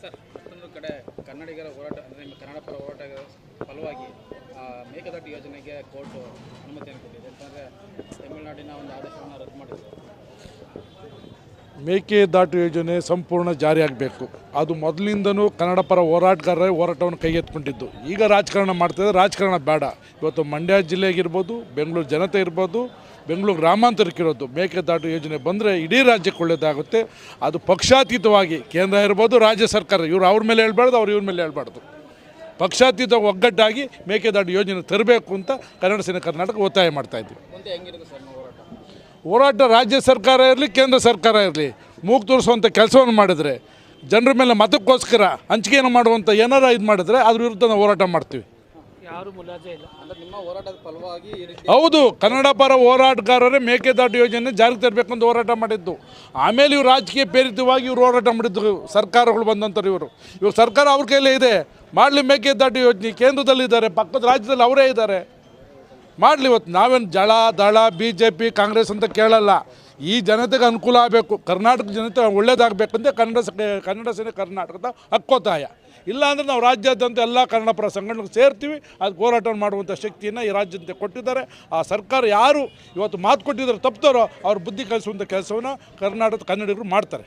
Sir, ಮತ್ತೊಂದು ಕಡೆ ಕನ್ನಡಿಗರ ಹೋರಾಟ ಅಂದರೆ ಕನ್ನಡ ಪರ ಹೋರಾಟದ ಫಲವಾಗಿ ಮೇಕೆದಾಟು ಯೋಜನೆಗೆ ಕೋರ್ಟ್ ಅನುಮತಿಯನ್ನು ಕೊಟ್ಟಿದೆ. ಯಾಕಂದರೆ ತಮಿಳುನಾಡಿನ ಒಂದು ಆದೇಶವನ್ನು ರದ್ದು ಮಾಡಿದೆ. ಮೇಕೆದಾಟು ಯೋಜನೆ ಸಂಪೂರ್ಣ ಜಾರಿಯಾಗಬೇಕು. ಅದು ಮೊದಲಿಂದನೂ ಕನ್ನಡ ಪರ ಹೋರಾಟಗಾರರೇ ಹೋರಾಟವನ್ನು ಕೈಗೆತ್ತಿಕೊಂಡಿದ್ದು. ಈಗ ರಾಜಕಾರಣ ಮಾಡ್ತಾಯಿದ್ದಾರೆ. ರಾಜಕಾರಣ ಬೇಡ. ಇವತ್ತು ಮಂಡ್ಯ ಜಿಲ್ಲೆಗಿರ್ಬೋದು, ಬೆಂಗಳೂರು ಜನತೆ ಇರ್ಬೋದು, ಬೆಂಗಳೂರು ಗ್ರಾಮಾಂತರಕ್ಕಿರೋದು ಮೇಕೆದಾಟು ಯೋಜನೆ ಬಂದರೆ ಇಡೀ ರಾಜ್ಯಕ್ಕೆ ಒಳ್ಳೆಯದಾಗುತ್ತೆ. ಅದು ಪಕ್ಷಾತೀತವಾಗಿ ಕೇಂದ್ರ ಇರ್ಬೋದು, ರಾಜ್ಯ ಸರ್ಕಾರ, ಇವರು ಅವ್ರ ಮೇಲೆ ಹೇಳ್ಬಾರ್ದು, ಅವ್ರು ಇವ್ರ ಮೇಲೆ ಹೇಳ್ಬಾರ್ದು. ಪಕ್ಷಾತೀತ ಒಗ್ಗಟ್ಟಾಗಿ ಮೇಕೆದಾಟು ಯೋಜನೆ ತರಬೇಕು ಅಂತ ಕನ್ನಡ ಸೇನೆ ಕರ್ನಾಟಕ ಒತ್ತಾಯ ಮಾಡ್ತಾಯಿದ್ವಿ. ಮುಂದೆ ಹೆಂಗಿರುತ್ತೆ ಸರ್ ಹೋರಾಟ? ಹೋರಾಟ ರಾಜ್ಯ ಸರ್ಕಾರ ಇರಲಿ, ಕೇಂದ್ರ ಸರ್ಕಾರ ಇರಲಿ, ಮೂಗು ತೋರಿಸುವಂಥ ಕೆಲಸವನ್ನು ಮಾಡಿದರೆ, ಜನರ ಮೇಲೆ ಮತಕ್ಕೋಸ್ಕರ ಹಂಚಿಕೆಯನ್ನು ಮಾಡುವಂಥ ಏನಾರ ಇದು ಮಾಡಿದ್ರೆ ಅದ್ರ ವಿರುದ್ಧ ನಾವು ಹೋರಾಟ ಮಾಡ್ತೀವಿ. ಯಾರು ಮುಲಾಜೆ ಇಲ್ಲ ಅಂದರೆ ನಿಮ್ಮ ಹೋರಾಟದ ಫಲವಾಗಿ ಈ ರೀತಿ. ಹೌದು, ಕನ್ನಡ ಪರ ಹೋರಾಟಗಾರರೇ ಮೇಕೆದಾಟು ಯೋಜನೆ ಜಾರಿಗೆ ತರಬೇಕು ಅಂತ ಹೋರಾಟ ಮಾಡಿದ್ದು. ಆಮೇಲೆ ಇವರು ರಾಜಕೀಯ ಪ್ರೇರಿತವಾಗಿ ಇವರು ಹೋರಾಟ ಮಾಡಿದ್ದು. ಸರ್ಕಾರಗಳು ಬಂದಂಥವ್ರು ಇವಾಗ ಸರ್ಕಾರ ಅವ್ರ ಕೈಲೇ ಇದೆ. ಮಾಡಲಿ ಮೇಕೆದಾಟು ಯೋಜನೆ. ಕೇಂದ್ರದಲ್ಲಿದ್ದಾರೆ, ಪಕ್ಕದ ರಾಜ್ಯದಲ್ಲಿ ಅವರೇ ಇದ್ದಾರೆ, ಮಾಡಲಿ. ಇವತ್ತು ನಾವೇನು ದಳ BJP ಕಾಂಗ್ರೆಸ್ ಅಂತ ಕೇಳಲ್ಲ. ಈ ಜನತೆಗೆ ಅನುಕೂಲ ಆಗಬೇಕು, ಕರ್ನಾಟಕ ಜನತೆ ಒಳ್ಳೇದಾಗಬೇಕಂತ ಕನ್ನಡ ಸೇನೆ ಕರ್ನಾಟಕದ ಹಕ್ಕೊತ್ತಾಯ. ಇಲ್ಲಾಂದರೆ ನಾವು ರಾಜ್ಯಾದ್ಯಂತ ಎಲ್ಲ ಕನ್ನಡ ಪರ ಸಂಘಟನೆಗೆ ಸೇರ್ತೀವಿ. ಅದು ಹೋರಾಟ ಮಾಡುವಂಥ ಶಕ್ತಿಯನ್ನು ಈ ರಾಜ್ಯದಂತೆ ಕೊಟ್ಟಿದ್ದಾರೆ. ಆ ಸರ್ಕಾರ ಯಾರು ಇವತ್ತು ಮಾತು ಕೊಟ್ಟಿದ್ದಾರೆ ತಪ್ತಾರೋ ಅವ್ರ ಬುದ್ಧಿ ಕಲಿಸುವಂಥ ಕೆಲಸವನ್ನು ಕರ್ನಾಟಕದ ಕನ್ನಡಿಗರು ಮಾಡ್ತಾರೆ.